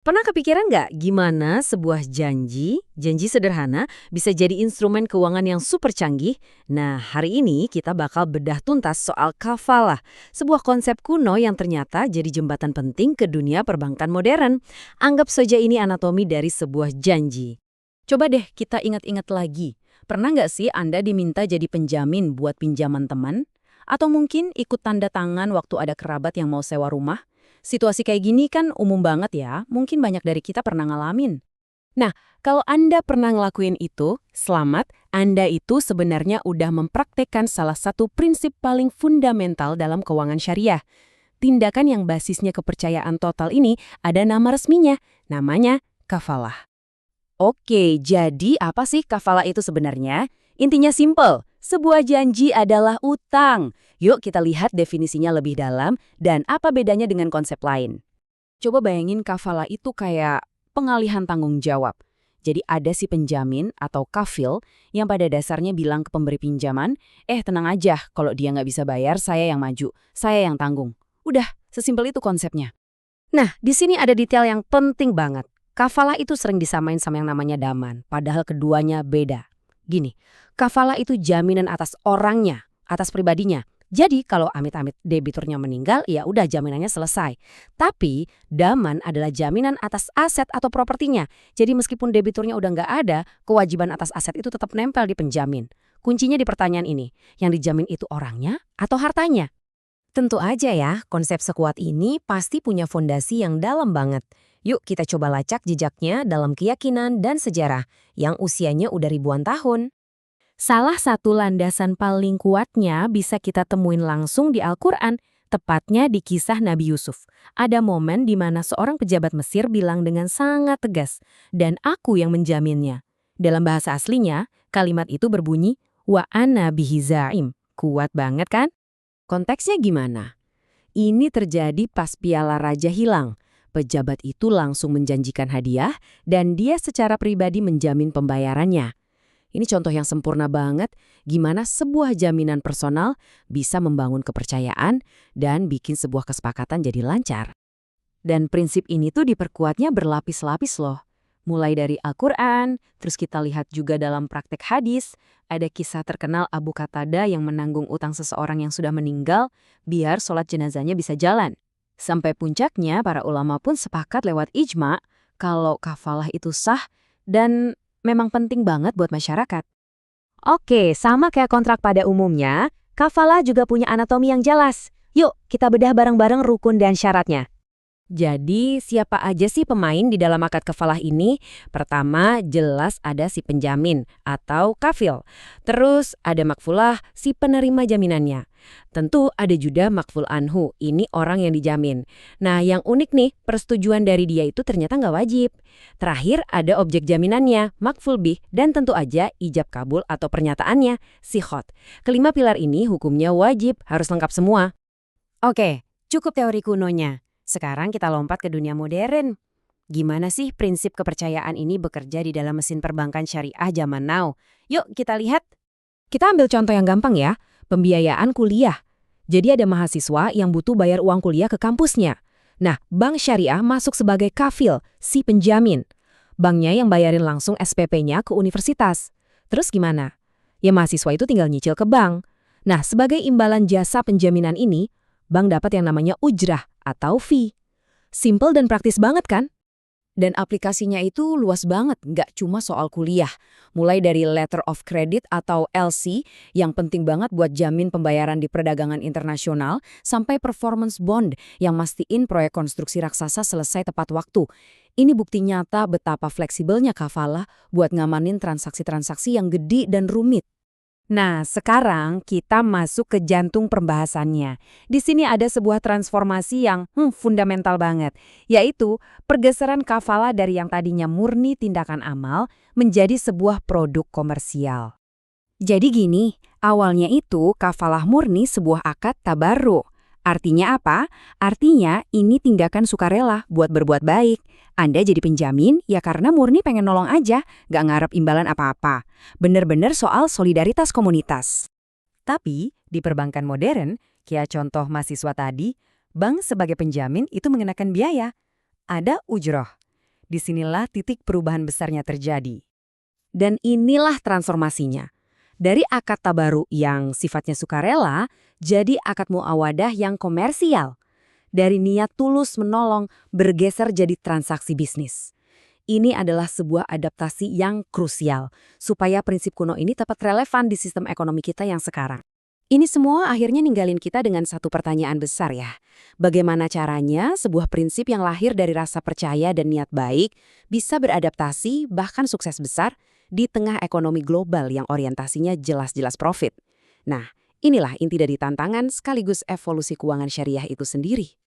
Pernah kepikiran nggak gimana sebuah janji sederhana bisa jadi instrumen keuangan yang super canggih? Nah, hari ini kita bakal bedah tuntas soal kafalah, sebuah konsep kuno yang ternyata jadi jembatan penting ke dunia perbankan modern. Anggap saja ini anatomi dari sebuah janji. Coba deh kita ingat-ingat lagi. Pernah nggak sih Anda diminta jadi penjamin buat pinjaman teman? Atau mungkin ikut tanda tangan waktu ada kerabat yang mau sewa rumah? Situasi kayak gini kan umum banget ya, mungkin banyak dari kita pernah ngalamin. Nah, kalau Anda pernah ngelakuin itu, selamat, Anda itu sebenarnya udah mempraktekkan salah satu prinsip paling fundamental dalam keuangan syariah. Tindakan yang basisnya kepercayaan total ini ada nama resminya, namanya kafalah. Oke, jadi apa sih kafalah itu sebenarnya? Intinya simple, sebuah janji adalah utang. Yuk kita lihat definisinya lebih dalam dan apa bedanya dengan konsep lain. Coba bayangin kafalah itu kayak pengalihan tanggung jawab. Jadi ada si penjamin atau kafil yang pada dasarnya bilang ke pemberi pinjaman, tenang aja, kalau dia nggak bisa bayar, saya yang maju, saya yang tanggung. Udah, sesimpel itu konsepnya. Nah, di sini ada detail yang penting banget. Kafalah itu sering disamain sama yang namanya daman, padahal keduanya beda. Gini, kafalah itu jaminan atas orangnya, atas pribadinya. Jadi kalau amit-amit debiturnya meninggal, ya udah jaminannya selesai. Tapi daman adalah jaminan atas aset atau propertinya. Jadi meskipun debiturnya udah nggak ada, kewajiban atas aset itu tetap nempel di penjamin. Kuncinya di pertanyaan ini, yang dijamin itu orangnya atau hartanya? Tentu aja ya, konsep sekuat ini pasti punya fondasi yang dalam banget. Yuk kita coba lacak jejaknya dalam keyakinan dan sejarah yang usianya udah ribuan tahun. Salah satu landasan paling kuatnya bisa kita temuin langsung di Al-Quran, tepatnya di kisah Nabi Yusuf. Ada momen di mana seorang pejabat Mesir bilang dengan sangat tegas, dan aku yang menjaminnya. Dalam bahasa aslinya, kalimat itu berbunyi, wa ana bihi za'im. Kuat banget kan? Konteksnya gimana? Ini terjadi pas piala raja hilang. Pejabat itu langsung menjanjikan hadiah dan dia secara pribadi menjamin pembayarannya. Ini contoh yang sempurna banget gimana sebuah jaminan personal bisa membangun kepercayaan dan bikin sebuah kesepakatan jadi lancar. Dan prinsip ini tuh diperkuatnya berlapis-lapis loh. Mulai dari Al-Quran, terus kita lihat juga dalam praktek hadis, ada kisah terkenal Abu Qatada yang menanggung utang seseorang yang sudah meninggal biar sholat jenazahnya bisa jalan. Sampai puncaknya, para ulama pun sepakat lewat ijma kalau kafalah itu sah dan memang penting banget buat masyarakat. Oke, sama kayak kontrak pada umumnya, kafalah juga punya anatomi yang jelas. Yuk, kita bedah bareng-bareng rukun dan syaratnya. Jadi, siapa aja sih pemain di dalam akad kafalah ini? Pertama, jelas ada si penjamin atau kafil. Terus ada makfulah, si penerima jaminannya. Tentu ada juga makful anhu, ini orang yang dijamin. Nah, yang unik nih, persetujuan dari dia itu ternyata nggak wajib. Terakhir, ada objek jaminannya, makful bih, dan tentu aja ijab kabul atau pernyataannya, sikhot. Kelima pilar ini hukumnya wajib, harus lengkap semua. Oke, cukup teori kunonya. Sekarang kita lompat ke dunia modern. Gimana sih prinsip kepercayaan ini bekerja di dalam mesin perbankan syariah zaman now? Yuk kita lihat. Kita ambil contoh yang gampang ya, pembiayaan kuliah. Jadi ada mahasiswa yang butuh bayar uang kuliah ke kampusnya. Nah, bank syariah masuk sebagai kafil, si penjamin. Banknya yang bayarin langsung SPP-nya ke universitas. Terus gimana? Ya mahasiswa itu tinggal nyicil ke bank. Nah, sebagai imbalan jasa penjaminan ini, bank dapat yang namanya ujrah atau fee. Simple dan praktis banget kan? Dan aplikasinya itu luas banget, nggak cuma soal kuliah. Mulai dari letter of credit atau LC yang penting banget buat jamin pembayaran di perdagangan internasional, sampai performance bond yang mastiin proyek konstruksi raksasa selesai tepat waktu. Ini bukti nyata betapa fleksibelnya kafalah buat ngamanin transaksi-transaksi yang gede dan rumit. Nah, sekarang kita masuk ke jantung pembahasannya. Di sini ada sebuah transformasi yang fundamental banget, yaitu pergeseran kafalah dari yang tadinya murni tindakan amal menjadi sebuah produk komersial. Jadi gini, awalnya itu kafalah murni sebuah akad tabarru. Artinya apa? Artinya ini tindakan sukarela buat berbuat baik. Anda jadi penjamin ya karena murni pengen nolong aja, gak ngarep imbalan apa-apa. Bener-bener soal solidaritas komunitas. Tapi di perbankan modern, kayak contoh mahasiswa tadi, bank sebagai penjamin itu mengenakan biaya. Ada ujroh. Disinilah titik perubahan besarnya terjadi. Dan inilah transformasinya. Dari akad tabaru yang sifatnya sukarela, jadi akad muawadah yang komersial. Dari niat tulus menolong, bergeser jadi transaksi bisnis. Ini adalah sebuah adaptasi yang krusial, supaya prinsip kuno ini tetap relevan di sistem ekonomi kita yang sekarang. Ini semua akhirnya ninggalin kita dengan satu pertanyaan besar ya. Bagaimana caranya sebuah prinsip yang lahir dari rasa percaya dan niat baik bisa beradaptasi bahkan sukses besar di tengah ekonomi global yang orientasinya jelas-jelas profit. Nah, inilah inti dari tantangan sekaligus evolusi keuangan syariah itu sendiri.